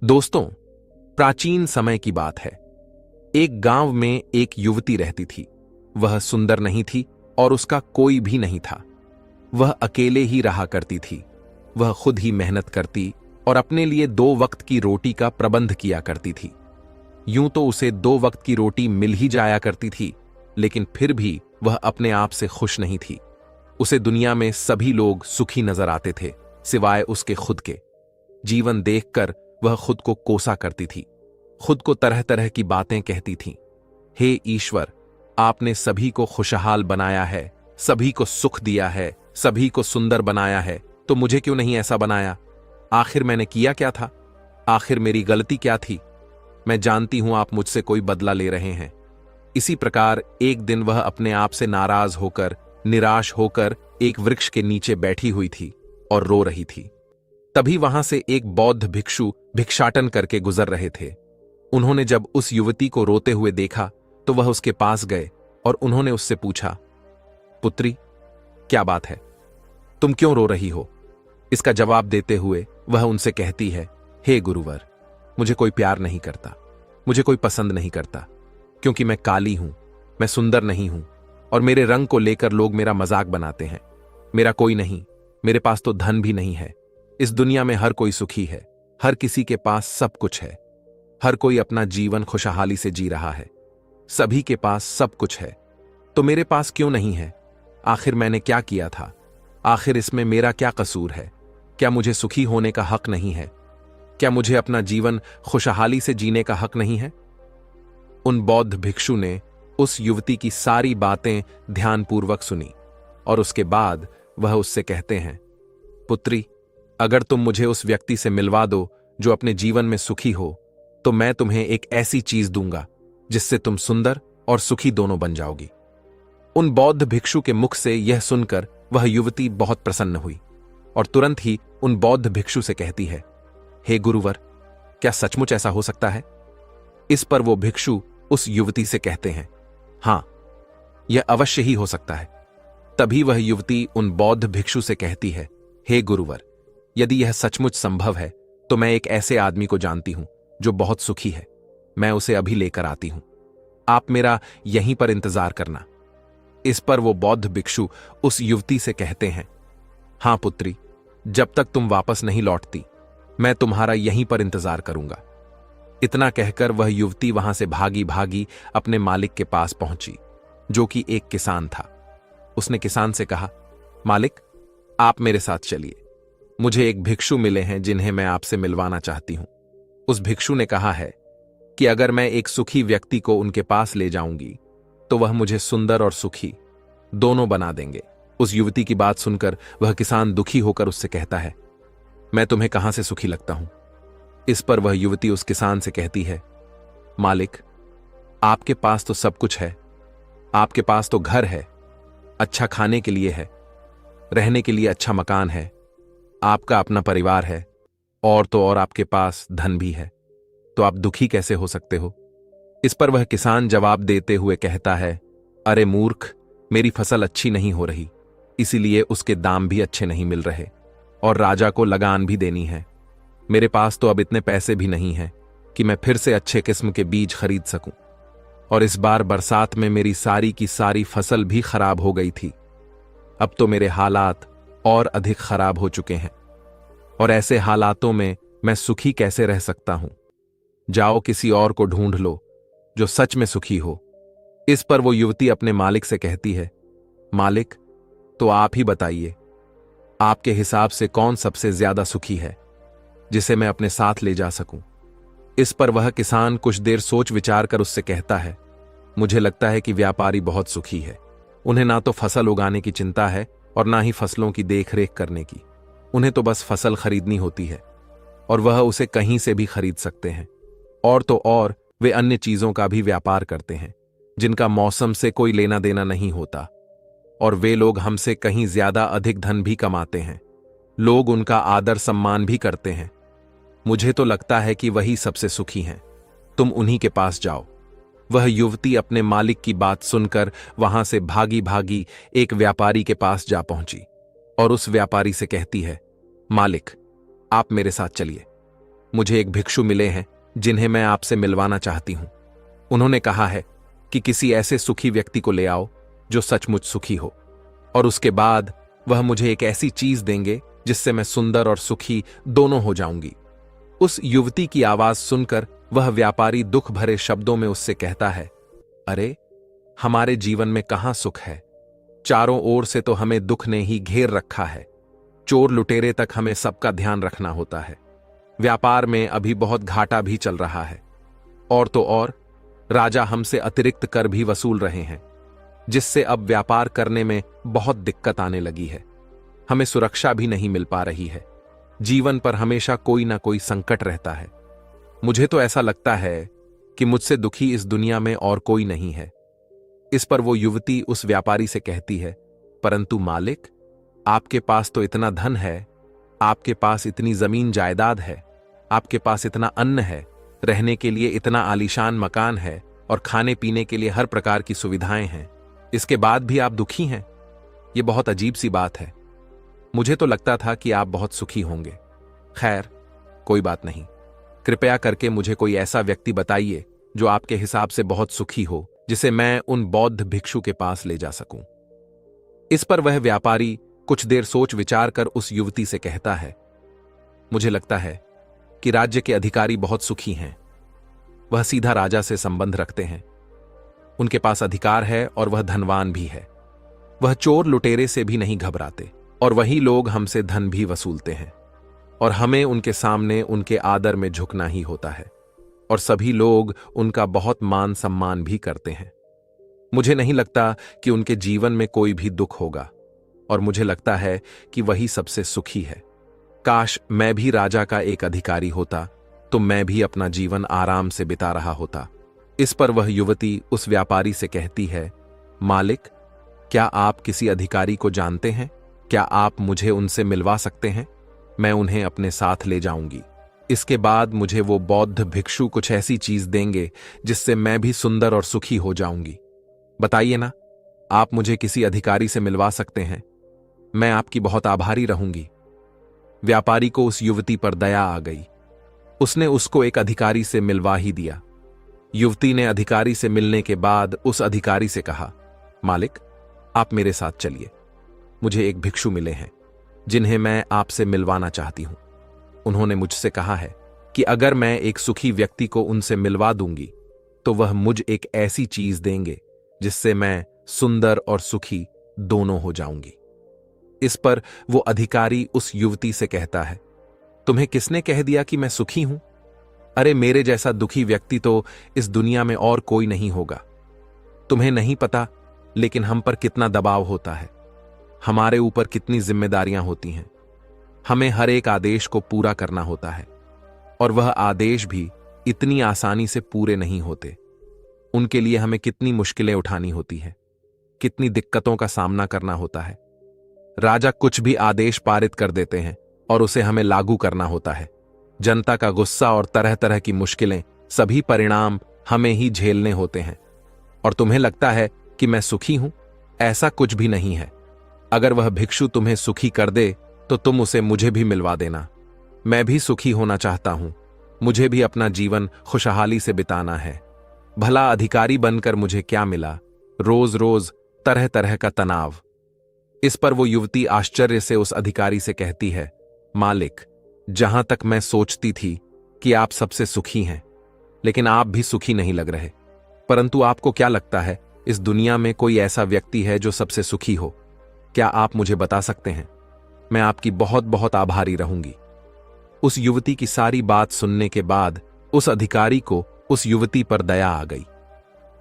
दोस्तों, प्राचीन समय की बात है। एक गांव में एक युवती रहती थी। वह सुंदर नहीं थी और उसका कोई भी नहीं था। वह अकेले ही रहा करती थी। वह खुद ही मेहनत करती और अपने लिए 2 वक्त की रोटी का प्रबंध किया करती थी। यूं तो उसे 2 वक्त की रोटी मिल ही जाया करती थी, लेकिन फिर भी वह अपने आप से खुश नहीं थी। उसे दुनिया में सभी लोग सुखी नजर आते थे, सिवाय उसके खुद के। जीवन देखकर वह खुद को कोसा करती थी। खुद को तरह तरह की बातें कहती थी। हे ईश्वर, आपने सभी को खुशहाल बनाया है, सभी को सुख दिया है, सभी को सुंदर बनाया है, तो मुझे क्यों नहीं ऐसा बनाया? आखिर मैंने किया क्या था? आखिर मेरी गलती क्या थी? मैं जानती हूं आप मुझसे कोई बदला ले रहे हैं। इसी प्रकार एक दिन वह अपने आप से नाराज होकर, निराश होकर एक वृक्ष के नीचे बैठी हुई थी और रो रही थी। तभी वहां से एक बौद्ध भिक्षु भिक्षाटन करके गुजर रहे थे। उन्होंने जब उस युवती को रोते हुए देखा तो वह उसके पास गए और उन्होंने उससे पूछा, पुत्री, क्या बात है? तुम क्यों रो रही हो? इसका जवाब देते हुए वह उनसे कहती है, हे गुरुवर, मुझे कोई प्यार नहीं करता, मुझे कोई पसंद नहीं करता, क्योंकि मैं काली हूं, मैं सुंदर नहीं हूं और मेरे रंग को लेकर लोग मेरा मजाक बनाते हैं। मेरा कोई नहीं, मेरे पास तो धन भी नहीं है। इस दुनिया में हर कोई सुखी है, हर किसी के पास सब कुछ है, हर कोई अपना जीवन खुशहाली से जी रहा है, सभी के पास सब कुछ है, तो मेरे पास क्यों नहीं है? आखिर मैंने क्या किया था? आखिर इसमें मेरा क्या कसूर है? क्या मुझे सुखी होने का हक नहीं है? क्या मुझे अपना जीवन खुशहाली से जीने का हक नहीं है? उन बौद्ध भिक्षु ने उस युवती की सारी बातें ध्यानपूर्वक सुनी और उसके बाद वह उससे कहते हैं, पुत्री, अगर तुम मुझे उस व्यक्ति से मिलवा दो जो अपने जीवन में सुखी हो, तो मैं तुम्हें एक ऐसी चीज दूंगा जिससे तुम सुंदर और सुखी दोनों बन जाओगी। उन बौद्ध भिक्षु के मुख से यह सुनकर वह युवती बहुत प्रसन्न हुई और तुरंत ही उन बौद्ध भिक्षु से कहती है, हे गुरुवर, क्या सचमुच ऐसा हो सकता है? इस पर वो भिक्षु उस युवती से कहते हैं, हां, यह अवश्य ही हो सकता है। तभी वह युवती उन बौद्ध भिक्षु से कहती है, हे गुरुवर, यदि यह सचमुच संभव है तो मैं एक ऐसे आदमी को जानती हूं जो बहुत सुखी है। मैं उसे अभी लेकर आती हूं। आप मेरा यहीं पर इंतजार करना। इस पर वो बौद्ध भिक्षु उस युवती से कहते हैं, हां पुत्री, जब तक तुम वापस नहीं लौटती मैं तुम्हारा यहीं पर इंतजार करूंगा। इतना कहकर वह युवती वहां से भागी भागी अपने मालिक के पास पहुंची, जो कि एक किसान था। उसने किसान से कहा, मालिक, आप मेरे साथ चलिए, मुझे एक भिक्षु मिले हैं जिन्हें मैं आपसे मिलवाना चाहती हूं। उस भिक्षु ने कहा है कि अगर मैं एक सुखी व्यक्ति को उनके पास ले जाऊंगी तो वह मुझे सुंदर और सुखी दोनों बना देंगे। उस युवती की बात सुनकर वह किसान दुखी होकर उससे कहता है, मैं तुम्हें कहां से सुखी लगता हूं? इस पर वह युवती उस किसान से कहती है, मालिक, आपके पास तो सब कुछ है। आपके पास तो घर है, अच्छा खाने के लिए है, रहने के लिए अच्छा मकान है, आपका अपना परिवार है, और तो और आपके पास धन भी है, तो आप दुखी कैसे हो सकते हो? इस पर वह किसान जवाब देते हुए कहता है, अरे मूर्ख, मेरी फसल अच्छी नहीं हो रही, इसीलिए उसके दाम भी अच्छे नहीं मिल रहे और राजा को लगान भी देनी है। मेरे पास तो अब इतने पैसे भी नहीं हैं कि मैं फिर से अच्छे किस्म के बीज खरीद सकूं, और इस बार बरसात में मेरी सारी की सारी फसल भी खराब हो गई थी। अब तो मेरे हालात और अधिक खराब हो चुके हैं, और ऐसे हालातों में मैं सुखी कैसे रह सकता हूं? जाओ किसी और को ढूंढ लो जो सच में सुखी हो। इस पर वो युवती अपने मालिक से कहती है, मालिक, तो आप ही बताइए, आपके हिसाब से कौन सबसे ज्यादा सुखी है जिसे मैं अपने साथ ले जा सकूं? इस पर वह किसान कुछ देर सोच विचार कर उससे कहता है, मुझे लगता है कि व्यापारी बहुत सुखी है। उन्हें ना तो फसल उगाने की चिंता है और ना ही फसलों की देखरेख करने की। उन्हें तो बस फसल खरीदनी होती है और वह उसे कहीं से भी खरीद सकते हैं, और तो और वे अन्य चीजों का भी व्यापार करते हैं जिनका मौसम से कोई लेना देना नहीं होता, और वे लोग हमसे कहीं ज्यादा अधिक धन भी कमाते हैं। लोग उनका आदर सम्मान भी करते हैं। मुझे तो लगता है कि वही सबसे सुखी हैं। तुम उन्हीं के पास जाओ। वह युवती अपने मालिक की बात सुनकर वहां से भागी भागी एक व्यापारी के पास जा पहुंची और उस व्यापारी से कहती है, मालिक, आप मेरे साथ चलिए, मुझे एक भिक्षु मिले हैं जिन्हें मैं आपसे मिलवाना चाहती हूं। उन्होंने कहा है कि किसी ऐसे सुखी व्यक्ति को ले आओ जो सचमुच सुखी हो, और उसके बाद वह मुझे एक ऐसी चीज देंगे जिससे मैं सुंदर और सुखी दोनों हो जाऊंगी। उस युवती की आवाज सुनकर वह व्यापारी दुख भरे शब्दों में उससे कहता है, अरे हमारे जीवन में कहां सुख है? चारों ओर से तो हमें दुख ने ही घेर रखा है। चोर लुटेरे तक हमें सबका ध्यान रखना होता है। व्यापार में अभी बहुत घाटा भी चल रहा है, और तो और राजा हमसे अतिरिक्त कर भी वसूल रहे हैं, जिससे अब व्यापार करने में बहुत दिक्कत आने लगी है। हमें सुरक्षा भी नहीं मिल पा रही है। जीवन पर हमेशा कोई ना कोई संकट रहता है। मुझे तो ऐसा लगता है कि मुझसे दुखी इस दुनिया में और कोई नहीं है। इस पर वो युवती उस व्यापारी से कहती है, परंतु मालिक, आपके पास तो इतना धन है, आपके पास इतनी जमीन जायदाद है, आपके पास इतना अन्न है, रहने के लिए इतना आलीशान मकान है और खाने पीने के लिए हर प्रकार की सुविधाएं हैं, इसके बाद भी आप दुखी हैं। ये बहुत अजीब सी बात है। मुझे तो लगता था कि आप बहुत सुखी होंगे। खैर, कोई बात नहीं। कृपया करके मुझे कोई ऐसा व्यक्ति बताइए जो आपके हिसाब से बहुत सुखी हो, जिसे मैं उन बौद्ध भिक्षु के पास ले जा सकूं। इस पर वह व्यापारी कुछ देर सोच विचार कर उस युवती से कहता है, मुझे लगता है कि राज्य के अधिकारी बहुत सुखी हैं। वह सीधा राजा से संबंध रखते हैं। उनके पास अधिकार है और वह धनवान भी है। वह चोर लुटेरे से भी नहीं घबराते, और वही लोग हमसे धन भी वसूलते हैं, और हमें उनके सामने उनके आदर में झुकना ही होता है, और सभी लोग उनका बहुत मान सम्मान भी करते हैं। मुझे नहीं लगता कि उनके जीवन में कोई भी दुख होगा, और मुझे लगता है कि वही सबसे सुखी है। काश मैं भी राजा का एक अधिकारी होता तो मैं भी अपना जीवन आराम से बिता रहा होता। इस पर वह युवती उस व्यापारी से कहती है, मालिक, क्या आप किसी अधिकारी को जानते हैं? क्या आप मुझे उनसे मिलवा सकते हैं? मैं उन्हें अपने साथ ले जाऊंगी। इसके बाद मुझे वो बौद्ध भिक्षु कुछ ऐसी चीज देंगे जिससे मैं भी सुंदर और सुखी हो जाऊंगी। बताइए ना, आप मुझे किसी अधिकारी से मिलवा सकते हैं? मैं आपकी बहुत आभारी रहूंगी। व्यापारी को उस युवती पर दया आ गई। उसने उसको एक अधिकारी से मिलवा ही दिया। युवती ने अधिकारी से मिलने के बाद उस अधिकारी से कहा, मालिक, आप मेरे साथ चलिए। मुझे एक भिक्षु मिले हैं जिन्हें मैं आपसे मिलवाना चाहती हूं। उन्होंने मुझसे कहा है कि अगर मैं एक सुखी व्यक्ति को उनसे मिलवा दूंगी तो वह मुझ एक ऐसी चीज देंगे जिससे मैं सुंदर और सुखी दोनों हो जाऊंगी। इस पर वो अधिकारी उस युवती से कहता है, तुम्हें किसने कह दिया कि मैं सुखी हूं? अरे मेरे जैसा दुखी व्यक्ति तो इस दुनिया में और कोई नहीं होगा। तुम्हें नहीं पता, लेकिन हम पर कितना दबाव होता है, हमारे ऊपर कितनी जिम्मेदारियां होती हैं। हमें हर एक आदेश को पूरा करना होता है, और वह आदेश भी इतनी आसानी से पूरे नहीं होते। उनके लिए हमें कितनी मुश्किलें उठानी होती हैं, कितनी दिक्कतों का सामना करना होता है। राजा कुछ भी आदेश पारित कर देते हैं और उसे हमें लागू करना होता है। जनता का गुस्सा और तरह तरह की मुश्किलें, सभी परिणाम हमें ही झेलने होते हैं। और तुम्हें लगता है कि मैं सुखी हूं? ऐसा कुछ भी नहीं है। अगर वह भिक्षु तुम्हें सुखी कर दे तो तुम उसे मुझे भी मिलवा देना। मैं भी सुखी होना चाहता हूं। मुझे भी अपना जीवन खुशहाली से बिताना है। भला अधिकारी बनकर मुझे क्या मिला? रोज रोज तरह तरह का तनाव। इस पर वो युवती आश्चर्य से उस अधिकारी से कहती है, मालिक, जहां तक मैं सोचती थी कि आप सबसे सुखी हैं, लेकिन आप भी सुखी नहीं लग रहे। परंतु आपको क्या लगता है, इस दुनिया में कोई ऐसा व्यक्ति है जो सबसे सुखी हो? क्या आप मुझे बता सकते हैं? मैं आपकी बहुत बहुत आभारी रहूंगी। उस युवती की सारी बात सुनने के बाद उस अधिकारी को उस युवती पर दया आ गई।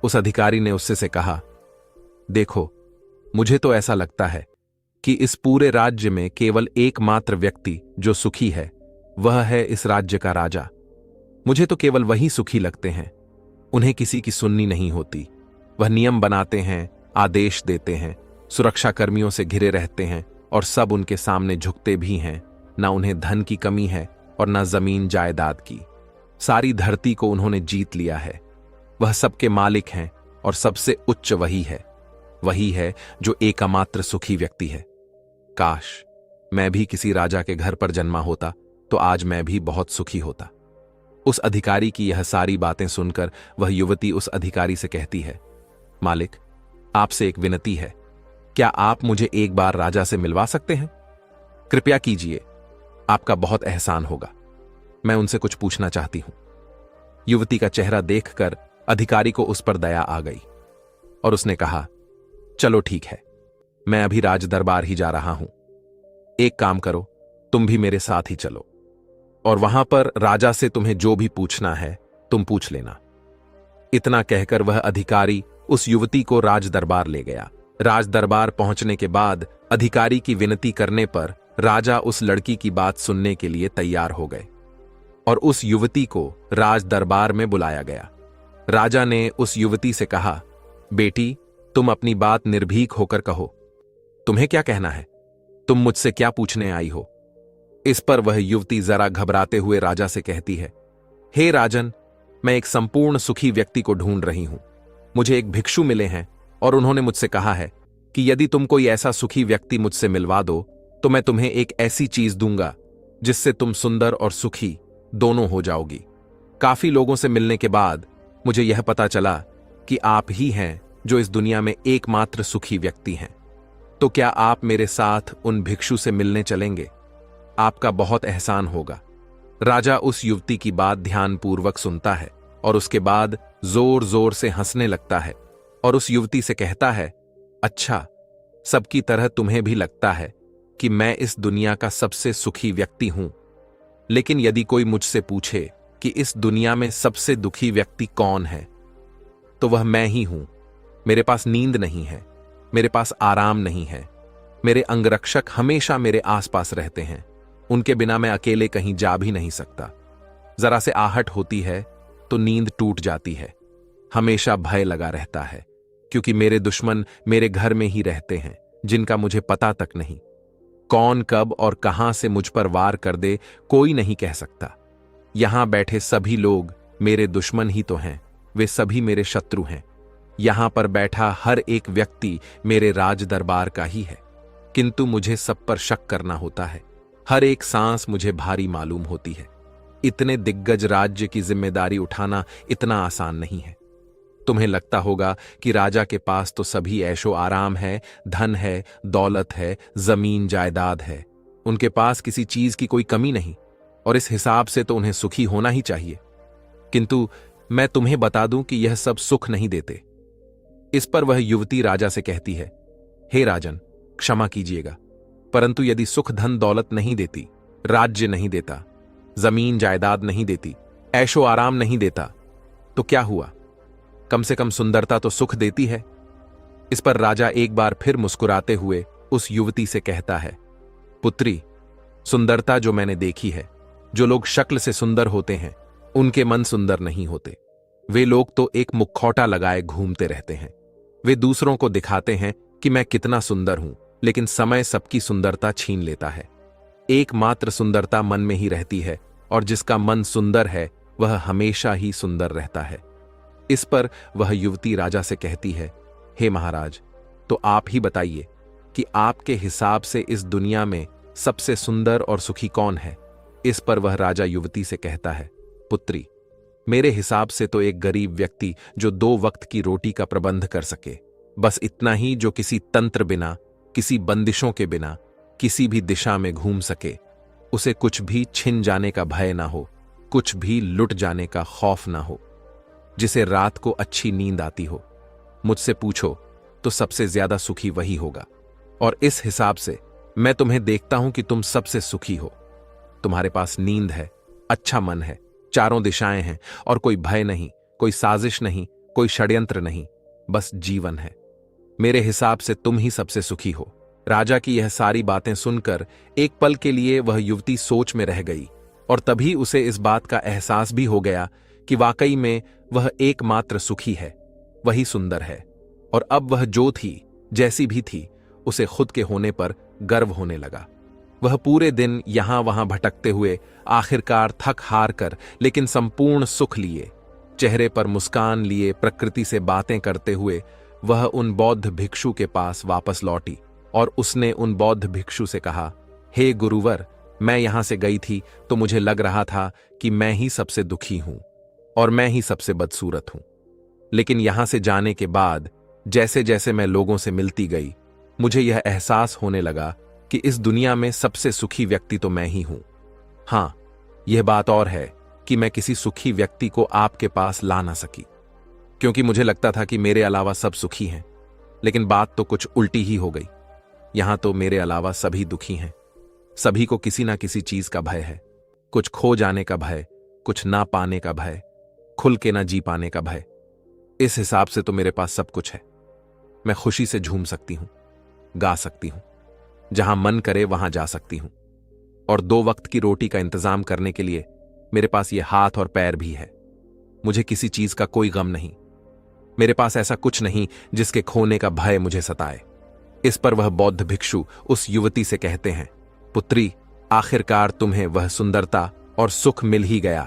उस अधिकारी ने उससे से कहा, देखो, मुझे तो ऐसा लगता है कि इस पूरे राज्य में केवल एकमात्र व्यक्ति जो सुखी है वह है इस राज्य का राजा। मुझे तो केवल वही सुखी लगते हैं। उन्हें किसी की सुननी नहीं होती। वह नियम बनाते हैं, आदेश देते हैं, सुरक्षा कर्मियों से घिरे रहते हैं और सब उनके सामने झुकते भी हैं। ना उन्हें धन की कमी है और ना जमीन जायदाद की। सारी धरती को उन्होंने जीत लिया है। वह सबके मालिक हैं और सबसे उच्च वही है जो एकमात्र सुखी व्यक्ति है। काश मैं भी किसी राजा के घर पर जन्मा होता तो आज मैं भी बहुत सुखी होता। उस अधिकारी की यह सारी बातें सुनकर वह युवती उस अधिकारी से कहती है, मालिक, आपसे एक विनती है, क्या आप मुझे एक बार राजा से मिलवा सकते हैं? कृपया कीजिए, आपका बहुत एहसान होगा। मैं उनसे कुछ पूछना चाहती हूं। युवती का चेहरा देखकर अधिकारी को उस पर दया आ गई और उसने कहा, चलो ठीक है, मैं अभी राज दरबार ही जा रहा हूं। एक काम करो, तुम भी मेरे साथ ही चलो और वहां पर राजा से तुम्हें जो भी पूछना है तुम पूछ लेना। इतना कहकर वह अधिकारी उस युवती को राज दरबार ले गया। राज दरबार पहुंचने के बाद अधिकारी की विनती करने पर राजा उस लड़की की बात सुनने के लिए तैयार हो गए और उस युवती को राज दरबार में बुलाया गया। राजा ने उस युवती से कहा, बेटी, तुम अपनी बात निर्भीक होकर कहो, तुम्हें क्या कहना है? तुम मुझसे क्या पूछने आई हो? इस पर वह युवती जरा घबराते हुए राजा से कहती है, हे राजन, मैं एक संपूर्ण सुखी व्यक्ति को ढूंढ रही हूं। मुझे एक भिक्षु मिले हैं और उन्होंने मुझसे कहा है कि यदि तुम कोई ऐसा सुखी व्यक्ति मुझसे मिलवा दो तो मैं तुम्हें एक ऐसी चीज दूंगा जिससे तुम सुंदर और सुखी दोनों हो जाओगी। काफी लोगों से मिलने के बाद मुझे यह पता चला कि आप ही हैं जो इस दुनिया में एकमात्र सुखी व्यक्ति हैं। तो क्या आप मेरे साथ उन भिक्षु से मिलने चलेंगे? आपका बहुत एहसान होगा। राजा उस युवती की बात ध्यानपूर्वक सुनता है और उसके बाद जोर जोर से हंसने लगता है और उस युवती से कहता है, अच्छा, सबकी तरह तुम्हें भी लगता है कि मैं इस दुनिया का सबसे सुखी व्यक्ति हूं, लेकिन यदि कोई मुझसे पूछे कि इस दुनिया में सबसे दुखी व्यक्ति कौन है, तो वह मैं ही हूं। मेरे पास नींद नहीं है, मेरे पास आराम नहीं है, मेरे अंगरक्षक हमेशा मेरे आसपास रहते हैं, उनके बिना मैं अकेले कहीं जा भी नहीं सकता। जरा से आहट होती है तो नींद टूट जाती है। हमेशा भय लगा रहता है क्योंकि मेरे दुश्मन मेरे घर में ही रहते हैं जिनका मुझे पता तक नहीं। कौन कब और कहां से मुझ पर वार कर दे कोई नहीं कह सकता। यहां बैठे सभी लोग मेरे दुश्मन ही तो हैं, वे सभी मेरे शत्रु हैं। यहां पर बैठा हर एक व्यक्ति मेरे राज दरबार का ही है, किंतु मुझे सब पर शक करना होता है। हर एक सांस मुझे भारी मालूम होती है। इतने दिग्गज राज्य की जिम्मेदारी उठाना इतना आसान नहीं है। तुम्हें लगता होगा कि राजा के पास तो सभी ऐशो आराम है, धन है, दौलत है, जमीन जायदाद है, उनके पास किसी चीज की कोई कमी नहीं और इस हिसाब से तो उन्हें सुखी होना ही चाहिए। किंतु मैं तुम्हें बता दूं कि यह सब सुख नहीं देते। इस पर वह युवती राजा से कहती है, हे राजन, क्षमा कीजिएगा, परंतु यदि सुख धन दौलत नहीं देती, राज्य नहीं देता, जमीन जायदाद नहीं देती, ऐशो आराम नहीं देता, तो क्या हुआ? कम से कम सुंदरता तो सुख देती है। इस पर राजा एक बार फिर मुस्कुराते हुए उस युवती से कहता है, पुत्री, सुंदरता जो मैंने देखी है, जो लोग शक्ल से सुंदर होते हैं उनके मन सुंदर नहीं होते। वे लोग तो एक मुखौटा लगाए घूमते रहते हैं। वे दूसरों को दिखाते हैं कि मैं कितना सुंदर हूं, लेकिन समय सबकी सुंदरता छीन लेता है। एकमात्र सुंदरता मन में ही रहती है और जिसका मन सुंदर है वह हमेशा ही सुंदर रहता है। इस पर वह युवती राजा से कहती है, हे महाराज, तो आप ही बताइए कि आपके हिसाब से इस दुनिया में सबसे सुंदर और सुखी कौन है? इस पर वह राजा युवती से कहता है, पुत्री, मेरे हिसाब से तो एक गरीब व्यक्ति जो 2 वक्त की रोटी का प्रबंध कर सके, बस इतना ही, जो किसी तंत्र बिना, किसी बंदिशों के बिना किसी भी दिशा में घूम सके, उसे कुछ भी छिन जाने का भय ना हो, कुछ भी लुट जाने का खौफ ना हो, जिसे रात को अच्छी नींद आती हो। मुझसे पूछो तो सबसे ज्यादा सुखी वही होगा और इस हिसाब से मैं तुम्हें देखता हूं कि तुम सबसे सुखी हो। तुम्हारे पास नींद है, अच्छा मन है, चारों दिशाएं हैं और कोई भय नहीं, कोई साजिश नहीं, कोई षड्यंत्र नहीं, बस जीवन है। मेरे हिसाब से तुम ही सबसे सुखी हो। राजा की यह सारी बातें सुनकर एक पल के लिए वह युवती सोच में रह गई और तभी उसे इस बात का एहसास भी हो गया कि वाकई में वह एकमात्र सुखी है, वही सुंदर है। और अब वह जो थी, जैसी भी थी, उसे खुद के होने पर गर्व होने लगा। वह पूरे दिन यहां वहां भटकते हुए आखिरकार थक हार कर, लेकिन संपूर्ण सुख लिए, चेहरे पर मुस्कान लिए, प्रकृति से बातें करते हुए वह उन बौद्ध भिक्षु के पास वापस लौटी और उसने उन बौद्ध भिक्षु से कहा, हे गुरुवर, मैं यहां से गई थी तो मुझे लग रहा था कि मैं ही सबसे दुखी हूं और मैं ही सबसे बदसूरत हूं। लेकिन यहां से जाने के बाद जैसे जैसे मैं लोगों से मिलती गई, मुझे यह एहसास होने लगा कि इस दुनिया में सबसे सुखी व्यक्ति तो मैं ही हूं। हां, यह बात और है कि मैं किसी सुखी व्यक्ति को आपके पास ला ना सकी, क्योंकि मुझे लगता था कि मेरे अलावा सब सुखी हैं। लेकिन बात तो कुछ उल्टी ही हो गई। यहां तो मेरे अलावा सभी दुखी हैं। सभी को किसी ना किसी चीज का भय है। कुछ खो जाने का भय, कुछ ना पाने का भय, खुल के ना जी पाने का भय। इस हिसाब से तो मेरे पास सब कुछ है। मैं खुशी से झूम सकती हूं, गा सकती हूं, जहां मन करे वहां जा सकती हूं, और 2 वक्त की रोटी का इंतजाम करने के लिए मेरे पास ये हाथ और पैर भी है। मुझे किसी चीज का कोई गम नहीं। मेरे पास ऐसा कुछ नहीं जिसके खोने का भय मुझे सताए। इस पर वह बौद्ध भिक्षु उस युवती से कहते हैं, पुत्री, आखिरकार तुम्हें वह सुंदरता और सुख मिल ही गया।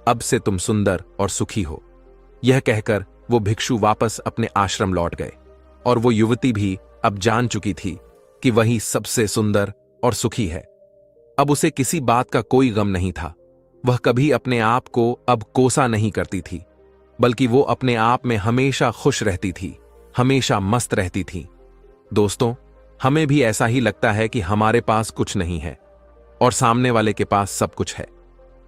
अब से तुम सुंदर और सुखी हो। यह कहकर वो भिक्षु वापस अपने आश्रम लौट गए, और वो युवती भी अब जान चुकी थी कि वही सबसे सुंदर और सुखी है। अब उसे किसी बात का कोई गम नहीं था। वह कभी अपने आप को अब कोसा नहीं करती थी, बल्कि वो अपने आप में हमेशा खुश रहती थी, हमेशा मस्त रहती थी। दोस्तों, हमें भी ऐसा ही लगता है कि हमारे पास कुछ नहीं है और सामने वाले के पास सब कुछ है।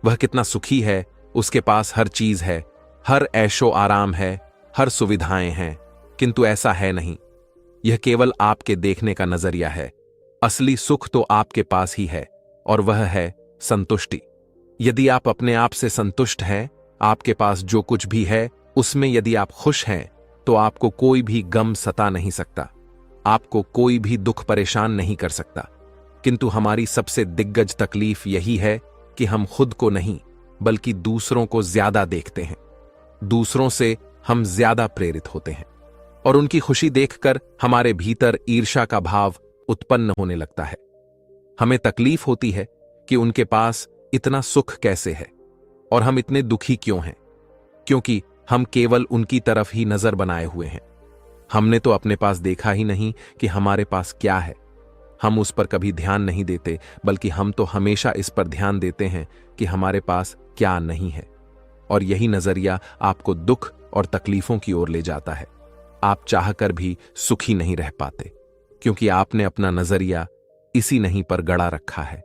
वह कितना सुखी है, उसके पास हर चीज है, हर ऐशो आराम है, हर सुविधाएं हैं। किंतु ऐसा है नहीं। यह केवल आपके देखने का नजरिया है। असली सुख तो आपके पास ही है, और वह है संतुष्टि। यदि आप अपने आप से संतुष्ट हैं, आपके पास जो कुछ भी है उसमें यदि आप खुश हैं, तो आपको कोई भी गम सता नहीं सकता, आपको कोई भी दुख परेशान नहीं कर सकता। किंतु हमारी सबसे दिग्गज तकलीफ यही है कि हम खुद को नहीं बल्कि दूसरों को ज्यादा देखते हैं। दूसरों से हम ज्यादा प्रेरित होते हैं, और उनकी खुशी देखकर हमारे भीतर ईर्ष्या का भाव उत्पन्न होने लगता है। हमें तकलीफ होती है कि उनके पास इतना सुख कैसे है और हम इतने दुखी क्यों हैं, क्योंकि हम केवल उनकी तरफ ही नजर बनाए हुए हैं। हमने तो अपने पास देखा ही नहीं कि हमारे पास क्या है। हम उस पर कभी ध्यान नहीं देते, बल्कि हम तो हमेशा इस पर ध्यान देते हैं कि हमारे पास क्या नहीं है। और यही नजरिया आपको दुख और तकलीफों की ओर ले जाता है। आप चाहकर भी सुखी नहीं रह पाते, क्योंकि आपने अपना नजरिया इसी नहीं पर गड़ा रखा है।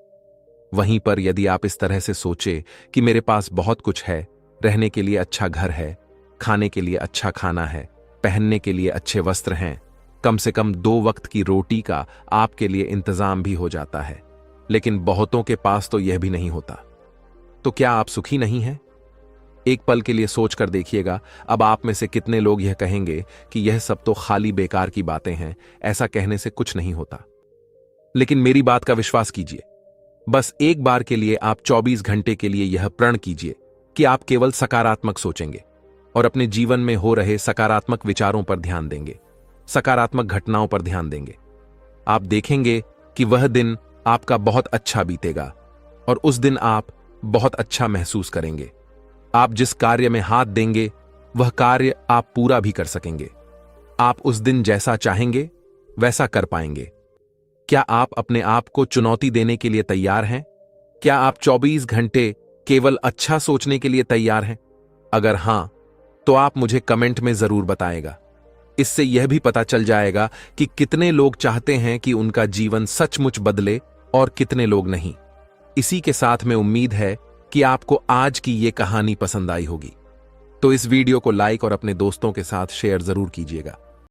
वहीं पर यदि आप इस तरह से सोचे कि मेरे पास बहुत कुछ है, रहने के लिए अच्छा घर है, खाने के लिए अच्छा खाना है, पहनने के लिए अच्छे वस्त्र हैं, कम से कम 2 वक्त की रोटी का आपके लिए इंतजाम भी हो जाता है, लेकिन बहुतों के पास तो यह भी नहीं होता, तो क्या आप सुखी नहीं हैं? एक पल के लिए सोच कर देखिएगा। अब आप में से कितने लोग यह कहेंगे कि यह सब तो खाली बेकार की बातें हैं, ऐसा कहने से कुछ नहीं होता। लेकिन मेरी बात का विश्वास कीजिए। बस एक बार के लिए आप 24 घंटे के लिए यह प्रण कीजिए कि आप केवल सकारात्मक सोचेंगे और अपने जीवन में हो रहे सकारात्मक विचारों पर ध्यान देंगे, सकारात्मक घटनाओं पर ध्यान देंगे। आप देखेंगे कि वह दिन आपका बहुत अच्छा बीतेगा, और उस दिन आप बहुत अच्छा महसूस करेंगे। आप जिस कार्य में हाथ देंगे वह कार्य आप पूरा भी कर सकेंगे। आप उस दिन जैसा चाहेंगे वैसा कर पाएंगे। क्या आप अपने आप को चुनौती देने के लिए तैयार हैं? क्या आप 24 घंटे केवल अच्छा सोचने के लिए तैयार हैं? अगर हां, तो आप मुझे कमेंट में जरूर बताएगा। इससे यह भी पता चल जाएगा कि कितने लोग चाहते हैं कि उनका जीवन सचमुच बदले और कितने लोग नहीं। इसी के साथ में उम्मीद है कि आपको आज की ये कहानी पसंद आई होगी। तो इस वीडियो को लाइक और अपने दोस्तों के साथ शेयर जरूर कीजिएगा।